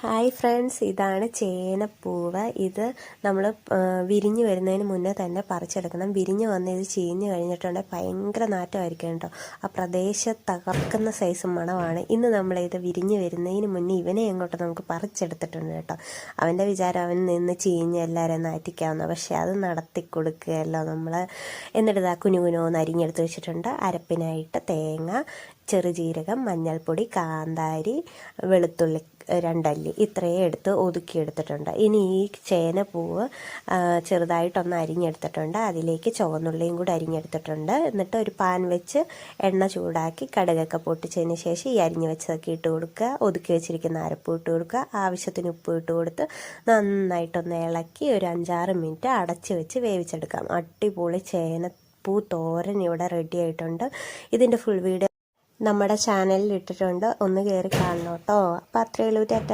Hi friends, ഇതാണ് ചേനപ്പൂവ്. ഇത് നമ്മൾ വിരിഞ്ഞ് വരുന്നതിന് മുന്നേ തന്നെ പറിച്ചെടുക്കണം. വിരിഞ്ഞ് വന്ന് ഇത് ചീഞ്ഞ് കഴിഞ്ഞിട്ടുണ്ടെങ്കിൽ ഭയങ്കര നാറ്റമായിരിക്കും കേട്ടോ. ആ പ്രദേശം തകർക്കുന്ന സൈസ് മണമാണ്. ഇന്ന് നമ്മളിത് വിരിഞ്ഞ് വരുന്നതിന് മുന്നേ ഇവനെ എങ്ങോട്ട് നമുക്ക് പറിച്ചെടുത്തിട്ടുണ്ട് കേട്ടോ. അവൻ്റെ വിചാരം അവൻ നിന്ന് ചീഞ്ഞ് എല്ലാവരെയും നാറ്റിക്കാവുന്ന, പക്ഷേ അത് നടത്തി കൊടുക്കുകയല്ലോ നമ്മൾ. എന്നിട്ട് ഇതാ കുനുകുനോന്ന് അരിഞ്ഞെടുത്ത് വെച്ചിട്ടുണ്ട്. അരപ്പിനായിട്ട് തേങ്ങ, ചെറുജീരകം, മഞ്ഞൾപ്പൊടി, കാന്താരി, വെളുത്തുള്ളി 2 അല്ലി ഇത്രയും എടുത്ത് ഒതുക്കിയെടുത്തിട്ടുണ്ട്. ഇനി ഈ ചേനപ്പൂവ് ചെറുതായിട്ടൊന്ന് അരിഞ്ഞെടുത്തിട്ടുണ്ട്. അതിലേക്ക് ചുവന്നുള്ളിയും കൂടി അരിഞ്ഞെടുത്തിട്ടുണ്ട്. എന്നിട്ട് ഒരു പാൻ വെച്ച് എണ്ണ ചൂടാക്കി കടുകൊക്കെ പൊട്ടിച്ചതിന് ശേഷം ഈ അരിഞ്ഞ് വെച്ചതൊക്കെ ഇട്ട് കൊടുക്കുക. ഒതുക്കി വെച്ചിരിക്കുന്ന അരപ്പ് ഇട്ട് കൊടുക്കുക. ആവശ്യത്തിന് ഉപ്പ് ഇട്ട് കൊടുത്ത് നന്നായിട്ടൊന്ന് ഇളക്കി ഒരു 5-6 മിനിറ്റ് അടച്ച് വെച്ച് വേവിച്ചെടുക്കാം. അടിപൊളി ചേനപ്പൂ തോരൻ ഇവിടെ റെഡി ആയിട്ടുണ്ട്. ഇതിൻ്റെ ഫുൾ വീഡിയോ നമ്മുടെ ചാനലിൽ ഇട്ടിട്ടുണ്ട്. ഒന്ന് കയറി കാണണം കേട്ടോ. അപ്പോൾ അത്രയേ ഉള്ളൂ.